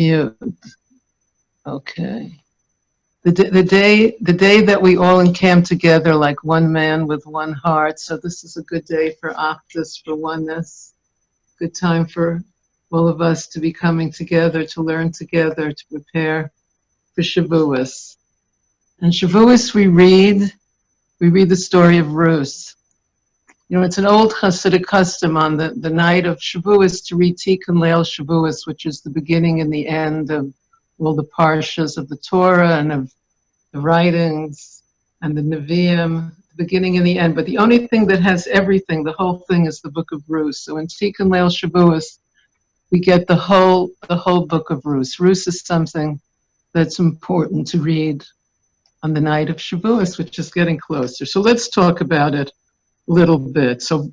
mute. Okay. The day that we all encamp together like one man with one heart. So this is a good day for Achdus, for oneness. Good time for all of us to be coming together, to learn together, to prepare for Shavuos. And Shavuos we read the story of Ruth. You know, it's an old Hasidic custom on the night of Shavuos to read Tikkun Leil Shavuos, which is the beginning and the end of all the parshas of the Torah and of the writings and the Nevi'im, the beginning and the end. But the only thing that has everything, the whole thing, is the book of Ruth. So in Tikkun Leil Shavuos, we get the whole book of Ruth. Ruth is something that's important to read on the night of Shavuos, which is getting closer. So let's talk about it a little bit. So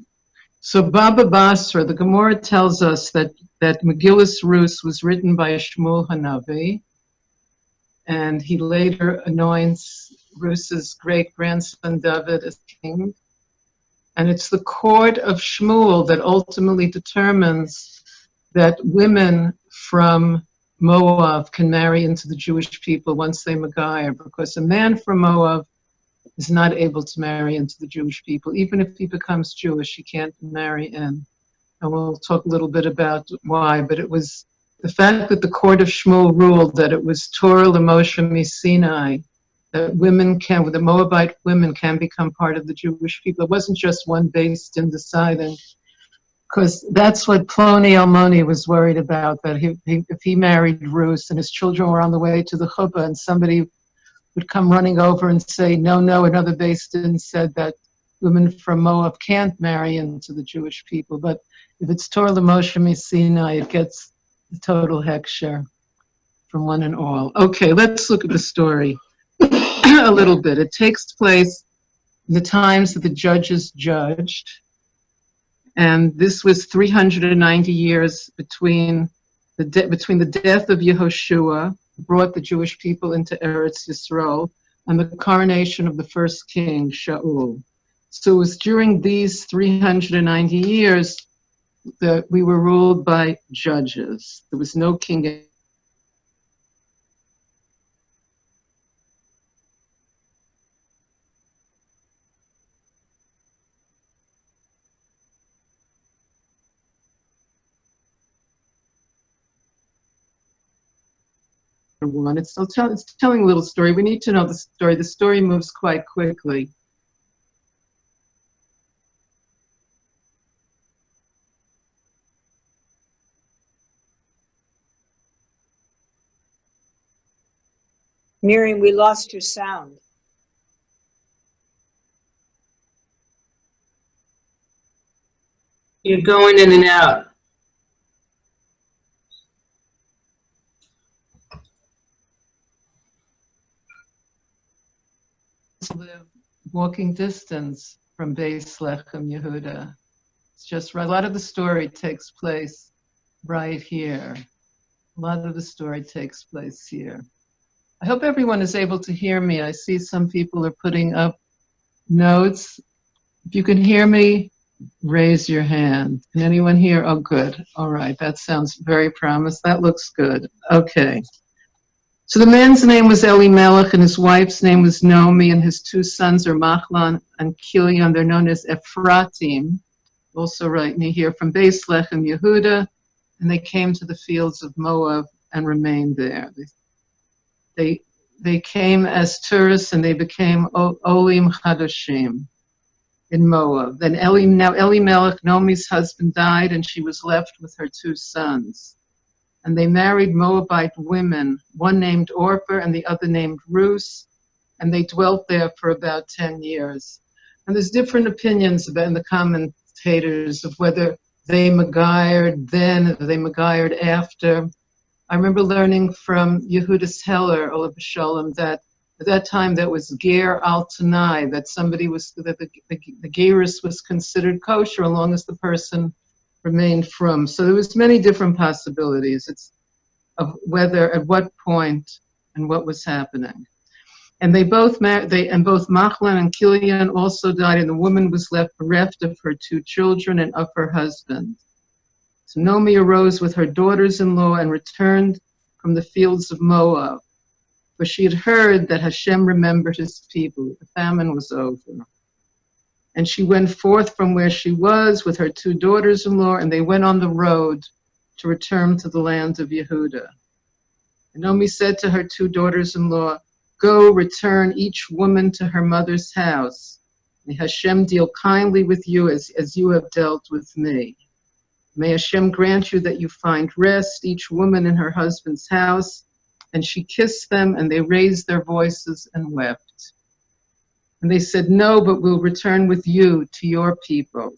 Baba Basra, the Gemara tells us that Megillas Ruth was written by Shmuel Hanavi, and he later anoints Ruth's great-grandson David as king. And it's the court of Shmuel that ultimately determines that women from Moab can marry into the Jewish people once they megayah, because a man from Moab is not able to marry into the Jewish people. Even if he becomes Jewish, he can't marry in. And we'll talk a little bit about why, but it was the fact that the court of Shmuel ruled that it was Torah l'Moshe miSinai, that the Moabite women can become part of the Jewish people. It wasn't just one based in deciding, because that's what Ploni Almoni was worried about, that if he married Ruth and his children were on the way to the chuppah and somebody would come running over and say, no, another Beis Din said that women from Moab can't marry into the Jewish people. But if it's Torah l'Moshe miSinai, it gets the total hechsher from one and all. Okay, let's look at the story a little bit. It takes place in the times that the judges judged. And this was 390 years between the death of Yehoshua, who brought the Jewish people into Eretz Yisrael, and the coronation of the first king, Shaul. So it was during these 390 years that we were ruled by judges. There was no king. One. It's telling a little story. We need to know the story. The story moves quite quickly. Miriam, we lost your sound. You're going in and out. Live walking distance from Beis Lechem Yehuda. It's just right. A lot of the story takes place right here. A lot of the story takes place here. I hope everyone is able to hear me. I see some people are putting up notes. If you can hear me, raise your hand. Can anyone hear? Oh, good. All right. That sounds very promising. That looks good. Okay. So the man's name was Elimelech, and his wife's name was Naomi, and his two sons are Machlon and Kilion. They're known as Ephratim, also right near here, from Beis Lechem Yehuda, and they came to the fields of Moab and remained there. They came as tourists, and they became Olim Chadashim in Moab. Then Elimelech, Naomi's husband, died, and she was left with her two sons. And they married Moabite women, one named Orpah and the other named Ruth, and they dwelt there for about 10 years. And there's different opinions about in the commentators of whether they megayered then, or they megayered after. I remember learning from Yehudis Heller, Olav Shalom, that at that time that was ger al tanai, that the gerus was considered kosher as long as the person remained from. So there was many different possibilities. It's of whether, at what point, and what was happening. And they both both Machlon and Kilion also died, and the woman was left bereft of her two children and of her husband. So Naomi arose with her daughters-in-law and returned from the fields of Moab, for she had heard that Hashem remembered his people. The famine was over. And she went forth from where she was with her 2 daughters-in-law, and they went on the road to return to the land of Yehuda. And Naomi said to her 2 daughters-in-law, "Go, return each woman to her mother's house. May Hashem deal kindly with you as you have dealt with me. May Hashem grant you that you find rest, each woman in her husband's house." And she kissed them, and they raised their voices and wept. And they said, "No, but we'll return with you to your people."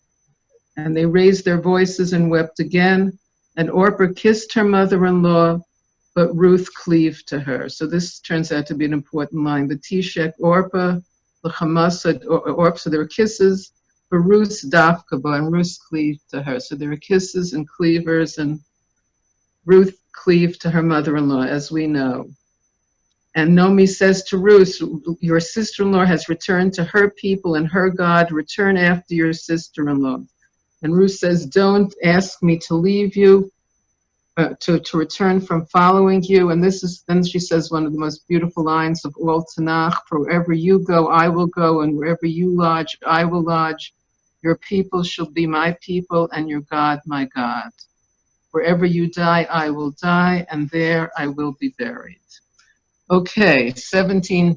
And they raised their voices and wept again. And Orpah kissed her mother-in-law, but Ruth cleaved to her. So this turns out to be an important line. The Tishek Orpah, the Hamasad Orpah, so there were kisses. For Ruth's Dafkaba, and Ruth cleaved to her. So there were kisses and cleavers, and Ruth cleaved to her mother-in-law, as we know. And Naomi says to Ruth, "Your sister-in-law has returned to her people and her God. Return after your sister-in-law." And Ruth says, "Don't ask me to leave you, to return from following you." And then she says one of the most beautiful lines of all Tanakh: "For wherever you go, I will go, and wherever you lodge, I will lodge. Your people shall be my people, and your God my God. Wherever you die, I will die, and there I will be buried." Okay, 17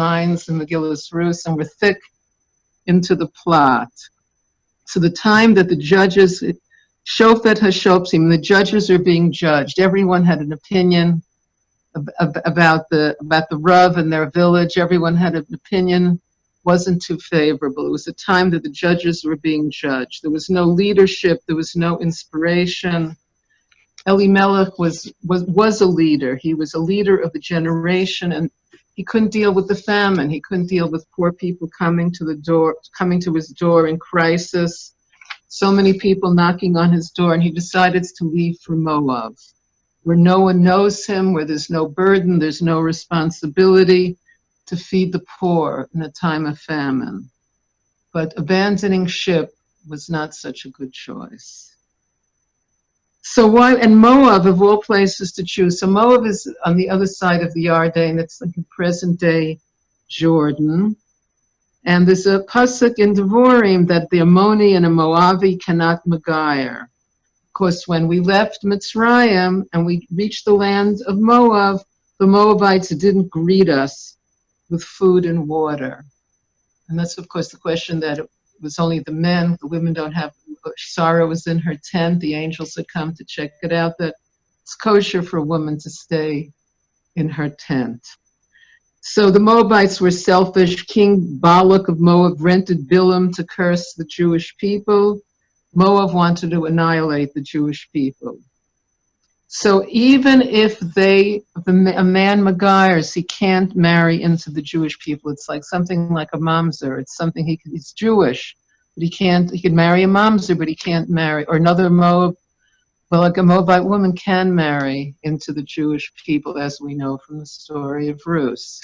lines in Megillas Ruth, and we're thick into the plot. So the time that the judges, Shofet HaShopsim, the judges are being judged. Everyone had an opinion about the Rav and their village. Everyone had an opinion, wasn't too favorable. It was a time that the judges were being judged. There was no leadership, there was no inspiration. Elimelech was a leader. He was a leader of the generation, and he couldn't deal with the famine. He couldn't deal with poor people coming to his door in crisis. So many people knocking on his door, and he decided to leave for Moab, where no one knows him, where there's no burden, there's no responsibility to feed the poor in a time of famine. But abandoning ship was not such a good choice. So why, and Moab of all places to choose. So Moab is on the other side of the Yarden. It's like a present day Jordan. And there's a pasuk in Devorim that the Ammoni and a Moavi cannot megayer. Of course, when we left Mitzrayim and we reached the land of Moab, the Moabites didn't greet us with food and water. And that's, of course, the question that it was only the men, the women don't have. Sarah was in her tent. The angels had come to check it out, that it's kosher for a woman to stay in her tent. So the Moabites were selfish. King Balak of Moab rented Bilam to curse the Jewish people. Moab wanted to annihilate the Jewish people. So even if a man megayers, he can't marry into the Jewish people. It's like something like a mamzer. It's something he's Jewish, but he can marry a mamzer, but he can't marry, or another Moab, well, like a Moabite woman can marry into the Jewish people, as we know from the story of Ruth.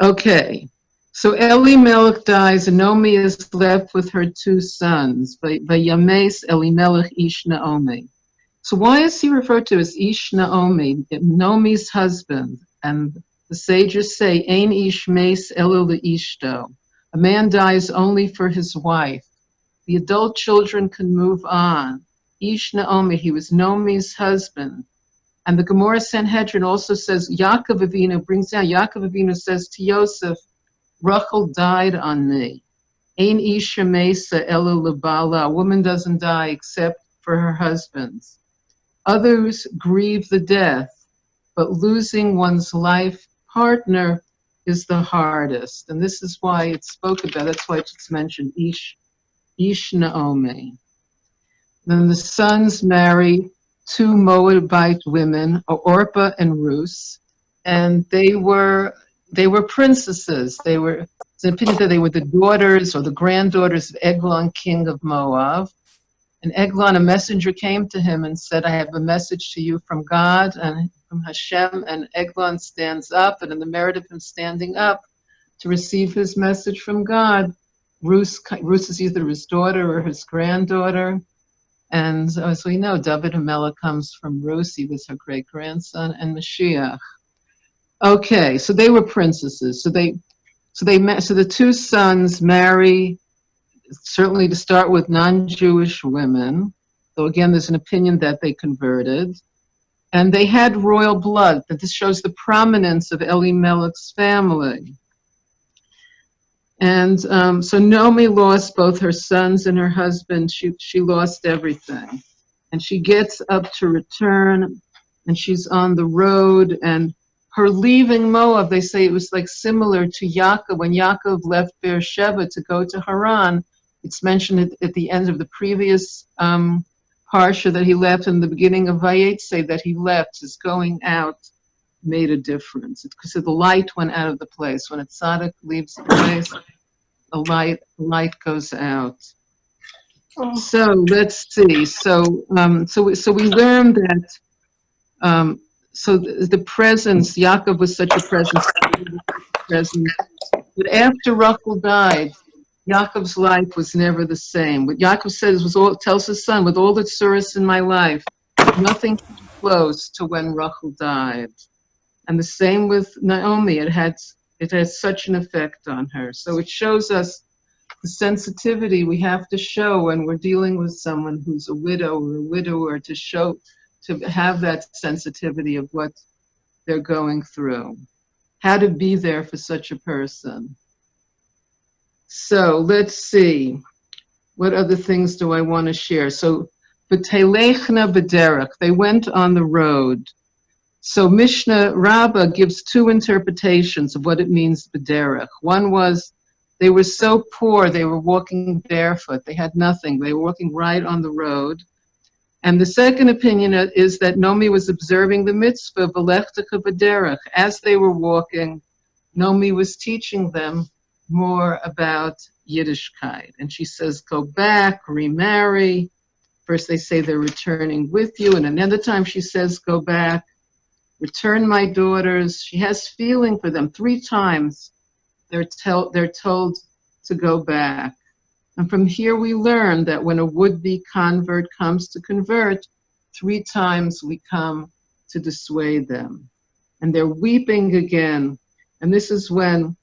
Okay, so Elimelech dies, and Naomi is left with her 2 sons, Vayames Elimelech ish Naomi. So why is he referred to as Ish Naomi, Naomi's husband? And the sages say, Ein ish meis elo leishto. A man dies only for his wife. The adult children can move on. Ish Naomi, he was Naomi's husband. And the Gemara Sanhedrin also says, Yaakov Avinu brings down, Yaakov Avinu says to Yosef, Rachel died on me. Ein isha mesa elo lebala. A woman doesn't die except for her husbands. Others grieve the death, but losing one's life partner is the hardest. And this is why it's spoken about. That's why it's mentioned Ish Naomi. Then the sons marry 2 Moabite women, Orpah and Ruth, and they were princesses. It's an opinion that they were the daughters or the granddaughters of Eglon, king of Moab. And Eglon, a messenger came to him and said, I have a message to you from God and from Hashem. And Eglon stands up, and in the merit of him standing up to receive his message from God, Ruth is either his daughter or his granddaughter. And as we know, David HaMelech comes from Rus. He was her great-grandson, and Mashiach. Okay, so they were princesses. So the two sons marry, certainly to start with, non-Jewish women, though again there's an opinion that they converted. And they had royal blood, but this shows the prominence of Elimelech's family. And so Naomi lost both her sons and her husband. She lost everything. And she gets up to return, and she's on the road, and her leaving Moab, they say it was like similar to Yaakov. When Yaakov left Beersheba to go to Haran, it's mentioned at the end of the previous parsha that he left, in the beginning of Vayetze that he left. His going out made a difference. It's because the light went out of the place. When a tzaddik leaves the place, the light goes out. So let's see. So we learned that. So the presence, Yaakov was such a presence. But after Rachel died, Yaakov's life was never the same. What Yaakov says tells his son, with all the tsuris in my life, nothing came close to when Rachel died. And the same with Naomi. It had such an effect on her. So it shows us the sensitivity we have to show when we're dealing with someone who's a widow or a widower, to have that sensitivity of what they're going through, how to be there for such a person. So let's see, what other things do I want to share? So, V'telechna b'derech, they went on the road. So Mishnah Rabbah gives two interpretations of what it means b'derech. One was they were so poor, they were walking barefoot, they had nothing, they were walking right on the road. And the second opinion is that Naomi was observing the mitzvah, v'lechtecha b'derech. As they were walking, Naomi was teaching them more about Yiddishkeit. And she says, go back, remarry. First they say they're returning with you, and another time she says, go back, return my daughters. She has feeling for them. 3 times they're told to go back. And from here we learn that when a would-be convert comes to convert, 3 times we come to dissuade them. And they're weeping again. And this is when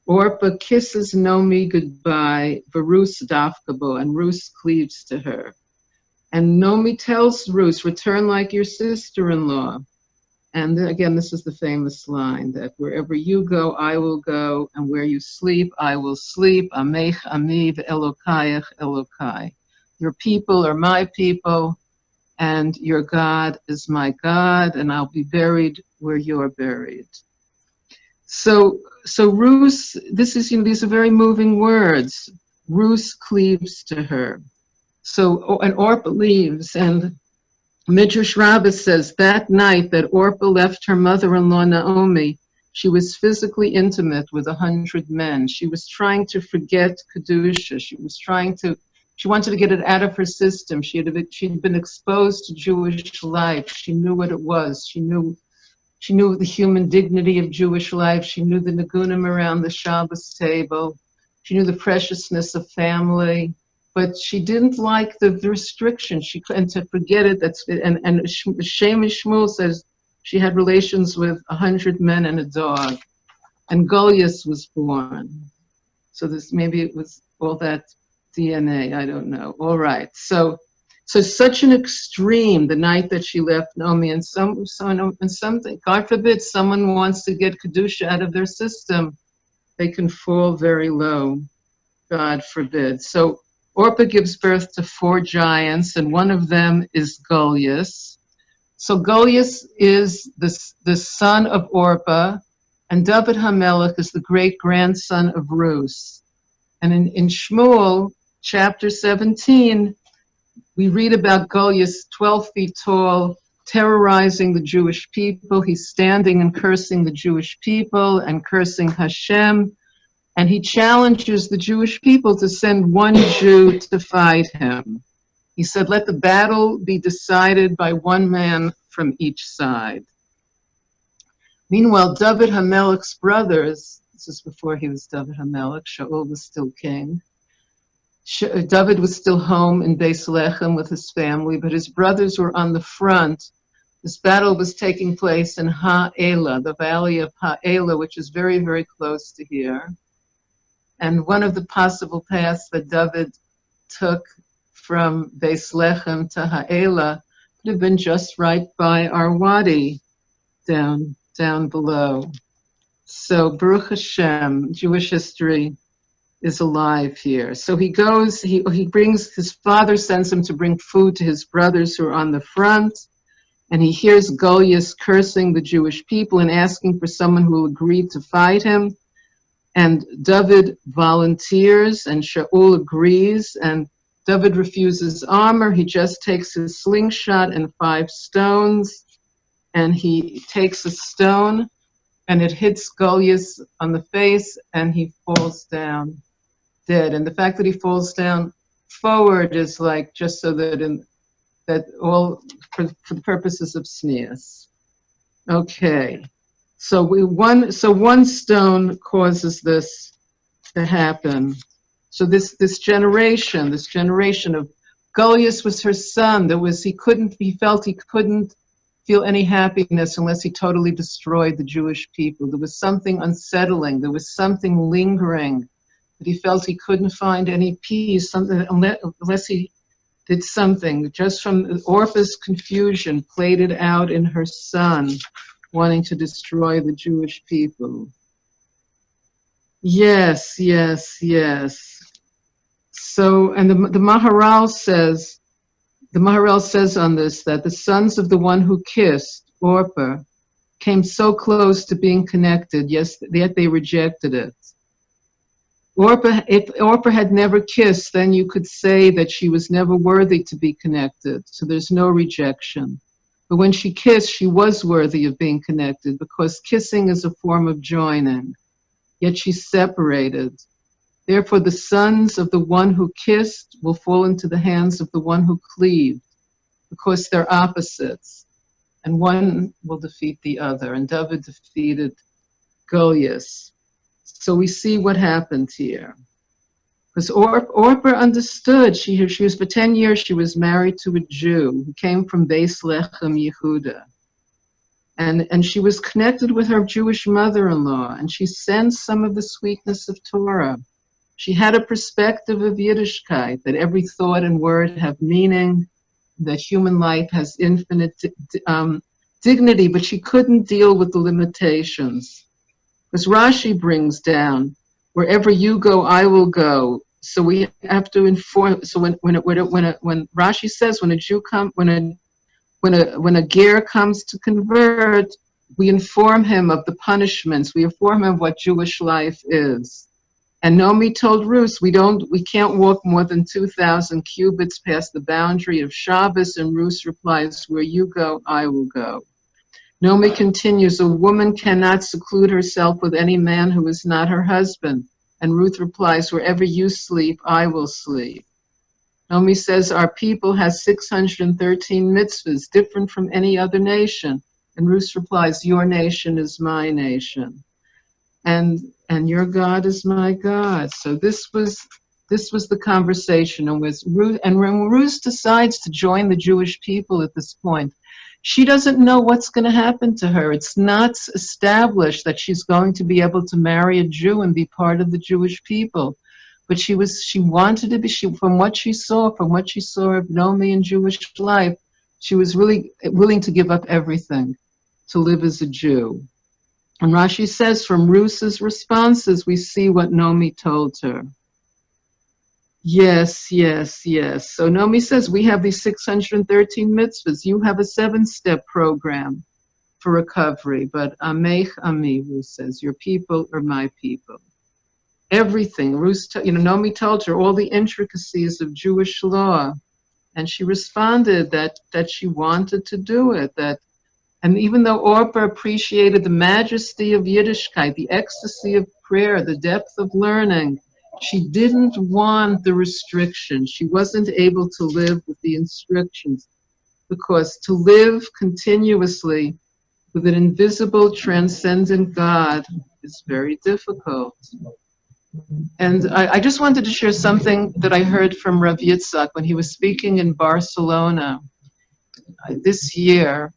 Orpah kisses Naomi goodbye, Rus dafkabo, and Rus cleaves to her. And Naomi tells Rus, return like your sister-in-law. And again, this is the famous line that wherever you go, I will go, and where you sleep, I will sleep. Amech ami ve'elokayach elokai. Your people are my people, and your God is my God, and I'll be buried where you're buried. So Rus, these are very moving words. Rus cleaves to her. And Orpah leaves, and Midrash Rabbah says that night that Orpah left her mother-in-law Naomi, she was physically intimate with 100 men. She was trying to forget Kedusha. She wanted to get it out of her system. She'd been exposed to Jewish life. She knew what it was. She knew the human dignity of Jewish life. She knew the nigunim around the Shabbos table. She knew the preciousness of family. But she didn't like the restriction. And to forget it, and Shem Shmuel says she had relations with 100 men and a dog. And Goliath was born. So maybe it was all that DNA, I don't know. All right. So such an extreme the night that she left Naomi, and something, God forbid, someone wants to get Kedusha out of their system, they can fall very low. God forbid. So Orpah gives birth to 4 giants, and one of them is Goliath. So Goliath is the son of Orpah, and David HaMelech is the great-grandson of Rus. And in Shmuel, chapter 17, we read about Goliath, 12 feet tall, terrorizing the Jewish people. He's standing and cursing the Jewish people and cursing Hashem. And he challenges the Jewish people to send one Jew to fight him. He said, let the battle be decided by one man from each side. Meanwhile, David HaMelech's brothers, this is before he was David HaMelech, Shaul was still king, David was still home in Beis Lechem with his family, but his brothers were on the front. This battle was taking place in Ha'ela, the valley of Ha'ela, which is very, very close to here. And one of the possible paths that David took from Beis Lechem to Ha'ela could have been just right by our wadi down below. So Baruch Hashem, Jewish history is alive here. So he goes, he brings, his father sends him to bring food to his brothers who are on the front, and he hears Goliath cursing the Jewish people and asking for someone who will agree to fight him. And David volunteers, and Shaul agrees, and David refuses armor. He just takes his slingshot and 5 stones, and he takes a stone, and it hits Goliath on the face, and he falls down dead. And the fact that he falls down forward is like just so that all for the purposes of sneers. Okay, so one stone causes this to happen. So this generation of Goliath was her son. He felt he couldn't feel any happiness unless he totally destroyed the Jewish people. There was something unsettling. There was something lingering that he felt he couldn't find any peace unless he did something. Just from Orpah's confusion played it out in her son wanting to destroy the Jewish people. Yes. So, and the Maharal says on this that the sons of the one who kissed, Orpah, came so close to being connected, yet they rejected it. If Orpah had never kissed, then you could say that she was never worthy to be connected, so there's no rejection. But when she kissed, she was worthy of being connected because kissing is a form of joining, yet she's separated. Therefore, the sons of the one who kissed will fall into the hands of the one who cleaved, because they're opposites, and one will defeat the other. And David defeated Goliath. So we see what happened here. Because Orpah understood. She was for 10 years. She was married to a Jew who came from Beis Lechem, Yehuda, and she was connected with her Jewish mother-in-law, and she sensed some of the sweetness of Torah. She had a perspective of Yiddishkeit, that every thought and word have meaning, that human life has infinite dignity, but she couldn't deal with the limitations. Because Rashi brings down, wherever you go, I will go. So we have to inform. So when Rashi says when a ger comes to convert, we inform him of the punishments. We inform him of what Jewish life is. And Nomi told Ruth, we can't walk more than 2,000 cubits past the boundary of Shabbos. And Ruth replies, where you go, I will go. Nomi continues, a woman cannot seclude herself with any man who is not her husband. And Ruth replies, wherever you sleep, I will sleep. Nomi says, our people has 613 mitzvahs, different from any other nation. And Ruth replies, your nation is my nation. And your God is my God. So this was the conversation. And when Ruth decides to join the Jewish people at this point, she doesn't know what's going to happen to her. It's not established that she's going to be able to marry a Jew and be part of the Jewish people. But she wanted to be, from what she saw of Nomi in Jewish life, she was really willing to give up everything to live as a Jew. And Rashi says from Ruth's responses, we see what Nomi told her. Yes. So Nomi says, we have these 613 mitzvahs. You have a 7-step program for recovery. But Amech Ami, Ruth says, your people are my people. Everything. Nomi told her all the intricacies of Jewish law. And she responded that she wanted to do it. And even though Orpah appreciated the majesty of Yiddishkeit, the ecstasy of prayer, the depth of learning, she didn't want the restrictions. She wasn't able to live with the instructions, because to live continuously with an invisible, transcendent God is very difficult. And I just wanted to share something that I heard from Rav Yitzchak when he was speaking in Barcelona this year.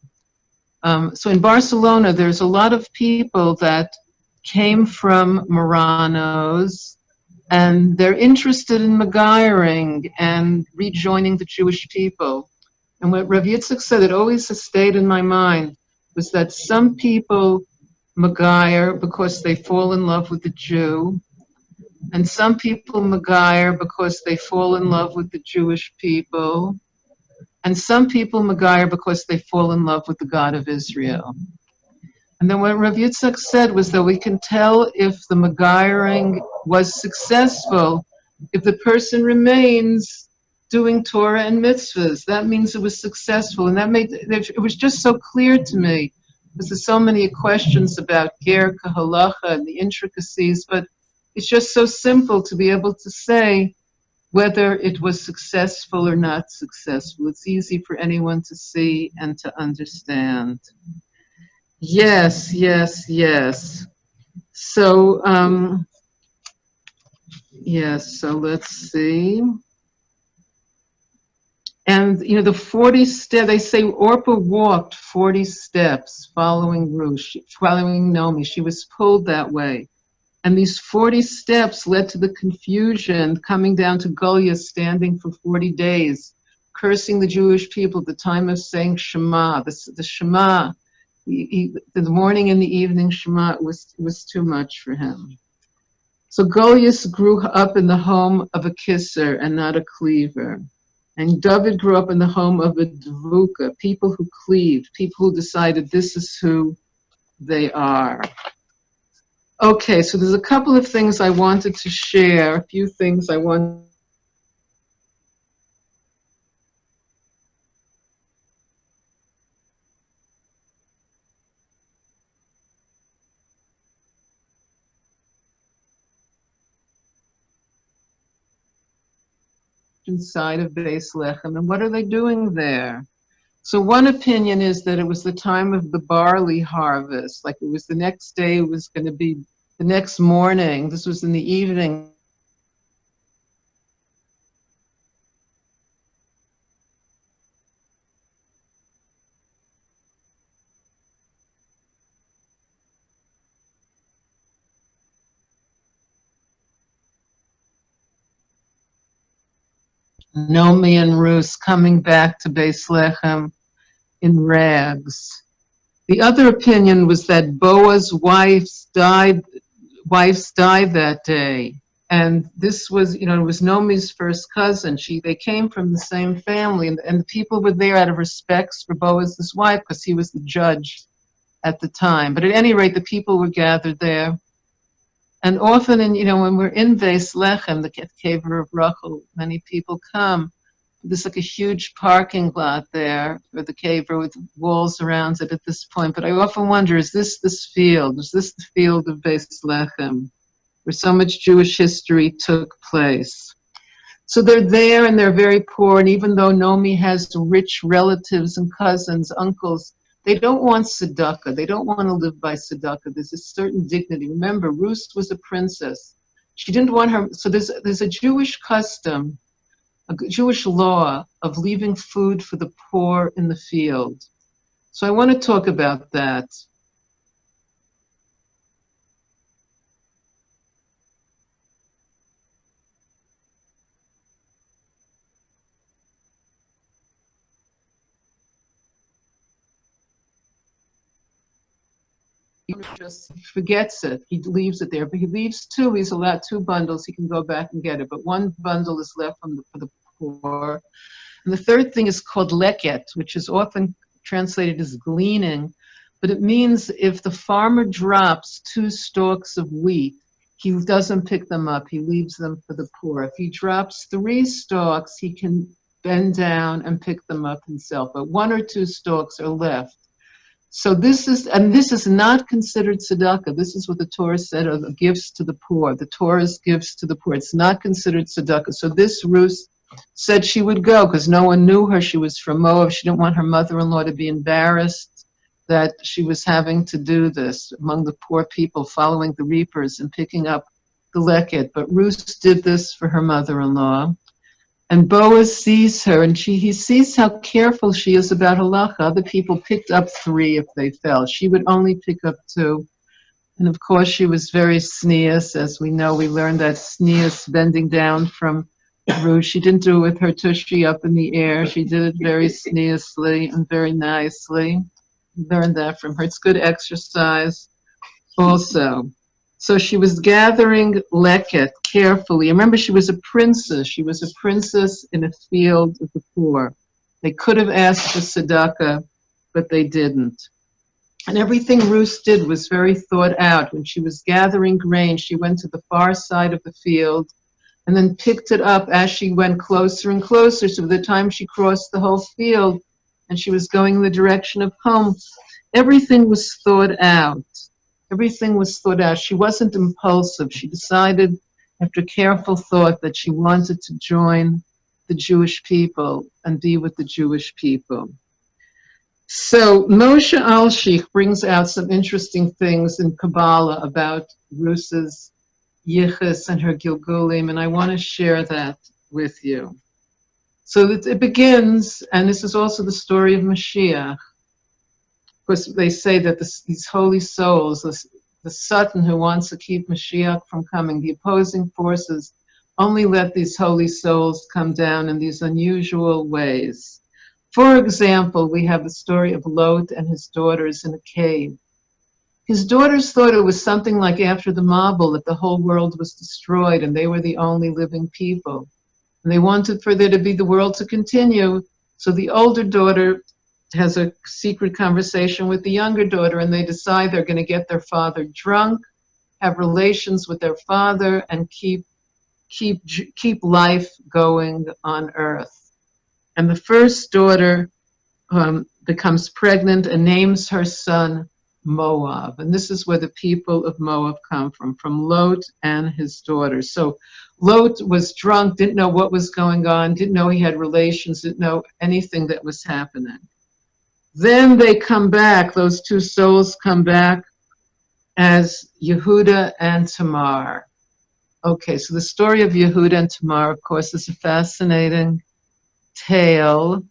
So in Barcelona, there's a lot of people that came from Marranos, and they're interested in megiring and rejoining the Jewish people. And what Rav Yitzchak said, it always has stayed in my mind, was that some people megire because they fall in love with the Jew, and some people megire because they fall in love with the Jewish people, and some people megire because they fall in love with the God of Israel. And then what Rav Yitzchak said was that we can tell if the megiring was successful if the person remains doing Torah and mitzvahs. That means it was successful. And that made it was just so clear to me, because there's so many questions about ger kahalacha and the intricacies, but it's just so simple to be able to say whether it was successful or not successful. It's easy for anyone to see and to understand. Yes, yes, yes. So, yes, so let's see. And, you know, the 40 steps, they say Orpah walked 40 steps following Ruth, following Naomi. She was pulled that way. And these 40 steps led to the confusion coming down to Golia, standing for 40 days, cursing the Jewish people at the time of saying Shema, the Shema. The morning and the evening Shema was too much for him. So Goliath grew up in the home of a kisser and not a cleaver. And David grew up in the home of a dvuka, people who cleaved, people who decided this is who they are. Okay, so there's a couple of things I wanted to share, a few things I want. Inside of Beis Lechem, and what are they doing there? So one opinion is that it was the time of the barley harvest, like it was the next day, it was going to be the next morning, this was in the evening. Naomi and Ruth coming back to Beis Lechem in rags. The other opinion was that Boaz's wives died that day. And this was, you know, it was Naomi's first cousin. They came from the same family, and the people were there out of respects for Boaz's wife because he was the judge at the time. But at any rate, the people were gathered there. And often, when we're in Beis Lechem, the Kever of Rachel, many people come. There's like a huge parking lot there for the Kever with walls around it at this point. But I often wonder, is this field? Is this the field of Beis Lechem, where so much Jewish history took place? So they're there and they're very poor. And even though Naomi has rich relatives and cousins, uncles, they don't want tzedakah. They don't want to live by tzedakah. There's a certain dignity. Remember, Ruth was a princess. She didn't want her. So there's a Jewish custom, a Jewish law of leaving food for the poor in the field. So I want to talk about that. He just forgets it. He leaves it there, but he leaves two. He's allowed 2 bundles. He can go back and get it, but 1 bundle is left for the poor. And the third thing is called leket, which is often translated as gleaning, but it means if the farmer drops 2 stalks of wheat, he doesn't pick them up. He leaves them for the poor. If he drops 3 stalks, he can bend down and pick them up himself, but 1 or 2 stalks are left. So this is not considered tzedakah. This is what the Torah said are the gifts to the poor. The Torah's gifts to the poor. It's not considered tzedakah. So this Ruth said she would go because no one knew her. She was from Moab. She didn't want her mother-in-law to be embarrassed that she was having to do this among the poor people, following the reapers and picking up the leket, but Ruth did this for her mother-in-law. And Boaz sees her, and he sees how careful she is about halacha. Other people picked up 3 if they fell. She would only pick up 2. And of course, she was very sneous. As we know, we learned that sneous, bending down from Ruth. She didn't do it with her tushy up in the air. She did it very sneously and very nicely. We learned that from her. It's good exercise also. So she was gathering leket carefully. Remember, she was a princess. She was a princess in a field of the poor. They could have asked for tzedakah, but they didn't. And everything Ruth did was very thought out. When she was gathering grain, she went to the far side of the field and then picked it up as she went closer and closer. So by the time she crossed the whole field and she was going in the direction of home, everything was thought out. Everything was thought out. She wasn't impulsive. She decided after careful thought that she wanted to join the Jewish people and be with the Jewish people. So Moshe Alshich brings out some interesting things in Kabbalah about Ruth's yichus and her gilgulim, and I want to share that with you. So it begins, and this is also the story of Mashiach. Of course, they say that these holy souls, the Satan who wants to keep Mashiach from coming, the opposing forces, only let these holy souls come down in these unusual ways. For example, we have the story of Lot and his daughters in a cave. His daughters thought it was something like after the Mabul, that the whole world was destroyed and they were the only living people. And they wanted for there to be the world to continue. So the older daughter has a secret conversation with the younger daughter, and they decide they're going to get their father drunk, have relations with their father, and keep life going on earth. And the first daughter becomes pregnant and names her son Moab. And this is where the people of Moab come from Lot and his daughters. So Lot was drunk, didn't know what was going on, didn't know he had relations, didn't know anything that was happening. Then they come back, those 2 souls come back as Yehuda and Tamar. Okay, so the story of Yehuda and Tamar, of course, is a fascinating tale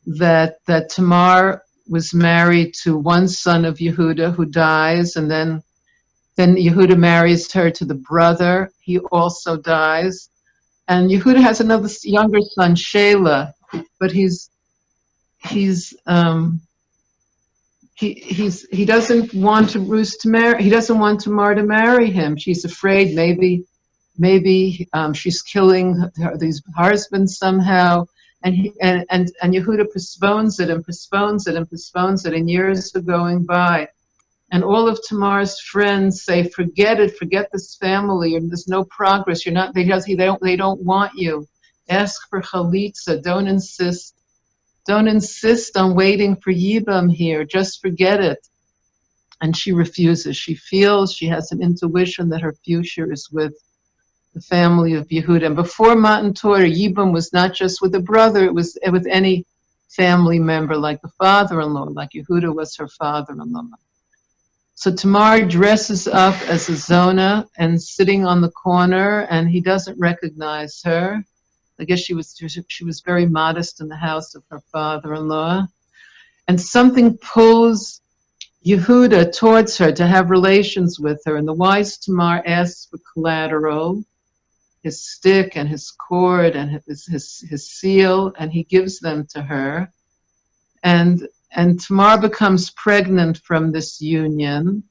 that Tamar was married to one son of Yehuda who dies, and then Yehuda marries her to the brother. He also dies. And Yehuda has another younger son, Shelah, but he doesn't want Ruth to marry. He doesn't want Tamar to marry him. She's afraid maybe she's killing these husbands somehow. And Yehuda postpones it and postpones it and postpones it, and years are going by. And all of Tamar's friends say, "Forget it, forget this family, and there's no progress. You're not. They don't want you. Ask for chalitza. Don't insist. Don't insist on waiting for Yibam here. Just forget it." And she refuses. She feels, she has an intuition that her future is with the family of Yehuda. And before Matan Torah, Yibam was not just with a brother, it was with any family member, like the father-in-law, like Yehuda was her father-in-law. So Tamar dresses up as a Zona and sitting on the corner, and he doesn't recognize her. I guess she was very modest in the house of her father-in-law. And something pulls Yehuda towards her to have relations with her. And the wise Tamar asks for collateral, his stick and his cord and his seal, and he gives them to her. And Tamar becomes pregnant from this union,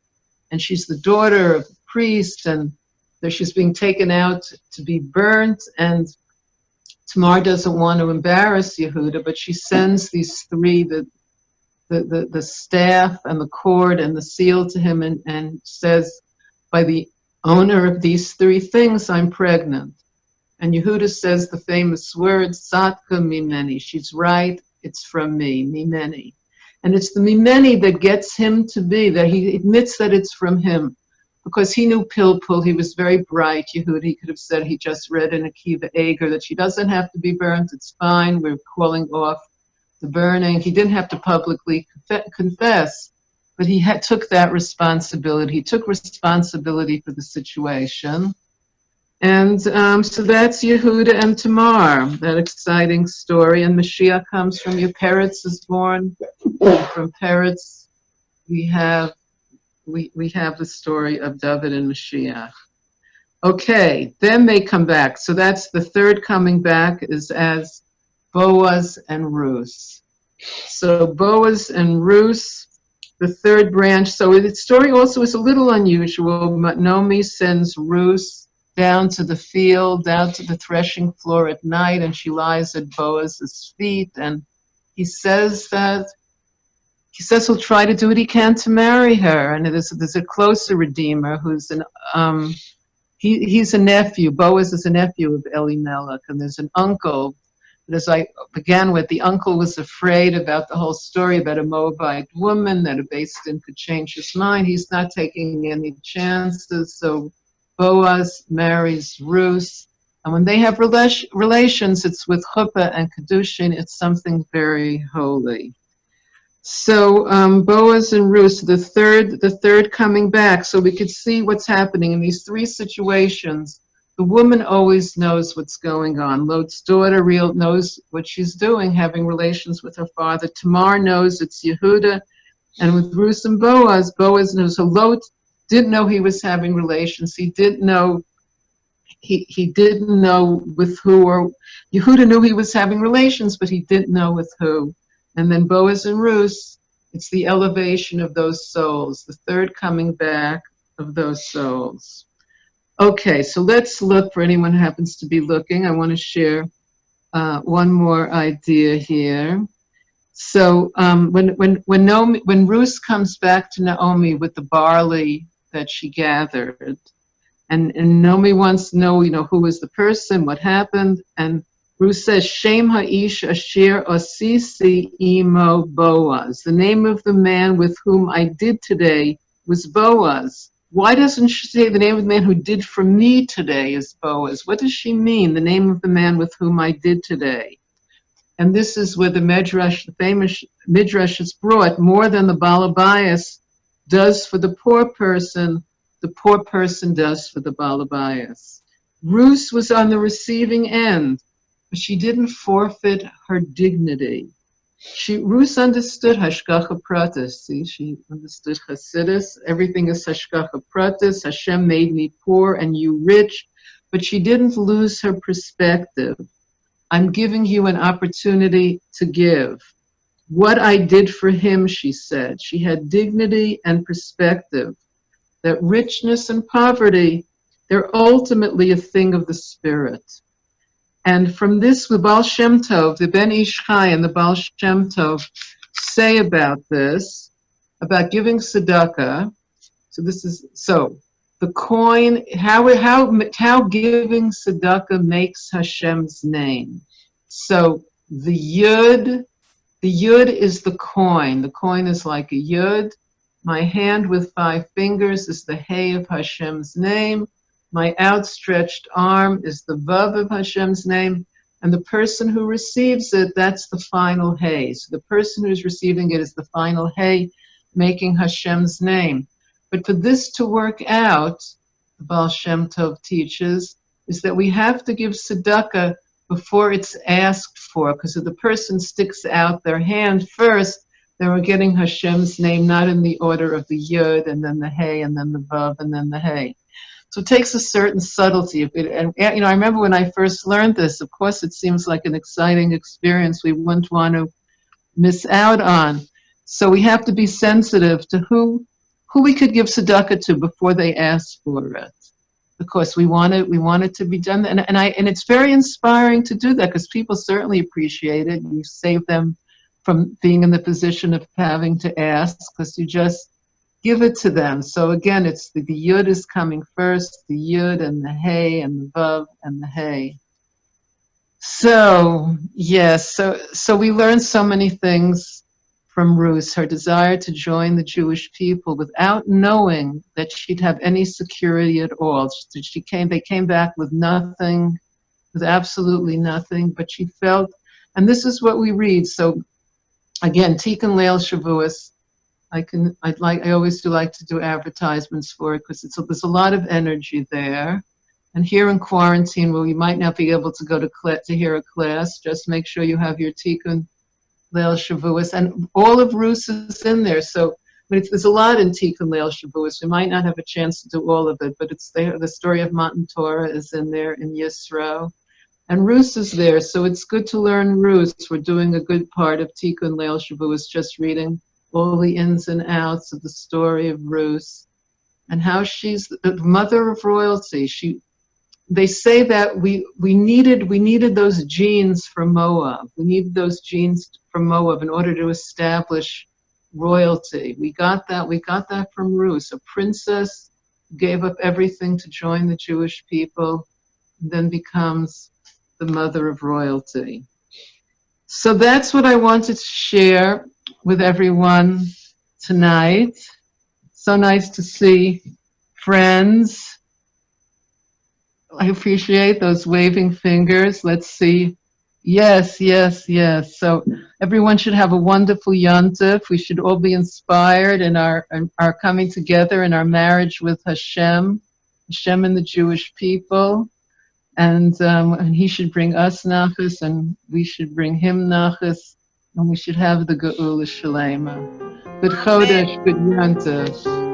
and she's the daughter of a priest, and she's being taken out to be burnt, and Tamar doesn't want to embarrass Yehuda, but she sends these 3, the staff and the cord and the seal to him, and says, by the owner of these 3 things, I'm pregnant. And Yehuda says the famous words, Satka mimeni. She's right, it's from me, mimeni. And it's the mimeni that gets him to be, that he admits that it's from him. Because he knew Pilpul, he was very bright, Yehuda. He could have said he just read in Akiva Eger that she doesn't have to be burnt, it's fine, we're calling off the burning. He didn't have to publicly confess, but he took that responsibility. He took responsibility for the situation. And so that's Yehuda and Tamar, that exciting story. And Mashiach comes from Peretz is born. From Peretz, we have the story of David and Mashiach. Okay, then they come back. So that's the third coming back is as Boaz and Ruth. So Boaz and Ruth, the third branch. So the story also is a little unusual. Naomi sends Ruth down to the field, down to the threshing floor at night, and she lies at Boaz's feet. And he says he'll try to do what he can to marry her. And there's a closer redeemer who's he's a nephew. Boaz is a nephew of Elimelech, and there's an uncle. But as I began with, the uncle was afraid about the whole story about a Moabite woman, that a Beis-Din could change his mind. He's not taking any chances. So Boaz marries Ruth. And when they have relations, it's with chuppah and kedushin. It's something very holy. So Boaz and Ruth, the third coming back. So we could see what's happening in these three situations. The woman always knows what's going on. Lot's daughter knows what she's doing, having relations with her father. Tamar knows it's Yehuda. And with Ruth and Boaz knows. So Lot didn't know he was having relations. He didn't know with who, or Yehuda knew he was having relations, but he didn't know with who. And then Boaz and Ruth, it's the elevation of those souls, the third coming back of those souls. Okay, so let's look for anyone who happens to be looking. I want to share one more idea here. So when Ruth comes back to Naomi with the barley that she gathered, and Naomi wants to know, who was the person, what happened, and Ruth says, Shem ha'ish asher osisi imo Boaz. The name of the man with whom I did today was Boaz. Why doesn't she say the name of the man who did for me today is Boaz? What does she mean, the name of the man with whom I did today? And this is where the Midrash, the famous Midrash is brought, more than the Balabayas does for the poor person does for the Balabayas. Ruth was on the receiving end. She didn't forfeit her dignity. Ruth understood hashgacha pratis. See, she understood Hasidus. Everything is hashgacha pratis. Hashem made me poor and you rich, but she didn't lose her perspective. I'm giving you an opportunity to give. What I did for him, she said. She had dignity and perspective. That richness and poverty, they're ultimately a thing of the spirit. And from this, the Baal Shem Tov, the Ben Ish Chai and the Baal Shem Tov say about this, about giving tzedakah. So the coin, how giving tzedakah makes Hashem's name. So the yud is the coin. The coin is like a yud. My hand with 5 fingers is the hey of Hashem's name. My outstretched arm is the vav of Hashem's name, and the person who receives it, that's the final hey. So the person who's receiving it is the final hey, making Hashem's name. But for this to work out, the Baal Shem Tov teaches, is that we have to give tzedakah before it's asked for, because if the person sticks out their hand first, then we're getting Hashem's name not in the order of the yud, and then the hey, and then the vav, and then the hey. So it takes a certain subtlety. And I remember when I first learned this, of course, it seems like an exciting experience we wouldn't want to miss out on. So we have to be sensitive to who we could give tzedakah to before they ask for it, because we want it to be done. And it's very inspiring to do that, because people certainly appreciate it. You save them from being in the position of having to ask, because you just give it to them. So again, it's the yud is coming first, the yud and the hey and the vav and the hey. So yes, so we learn so many things from Ruth, her desire to join the Jewish people without knowing that she'd have any security at all. They came back with nothing, with absolutely nothing, but she felt, and this is what we read. So again, Tikkun Leil Shavuos. I always do like to do advertisements for it, because there's a lot of energy there. And here in quarantine, well, you might not be able to go to hear a class. Just make sure you have your Tikkun Leil Shavuos, and all of Rus is in there. So there's a lot in Tikkun Leil Shavuos. We might not have a chance to do all of it, but it's there. The story of Matan Torah is in there in Yisro. And Rus is there, so it's good to learn Rus. We're doing a good part of Tikkun Leil Shavuos, just reading all the ins and outs of the story of Rus and how she's the mother of royalty. They say that we needed those genes from Moab. We needed those genes from Moab in order to establish royalty. We got that from Rus. A princess gave up everything to join the Jewish people, then becomes the mother of royalty. So that's what I wanted to share with everyone tonight. So nice to see friends. I appreciate those waving fingers. Let's see. Yes, yes, yes. So everyone should have a wonderful Yontif. We should all be inspired in our coming together in our marriage with Hashem and the Jewish people. And he should bring us nachas, and we should bring him nachas, and we should have the Geula Shalema. Good Chodesh, good Yontif.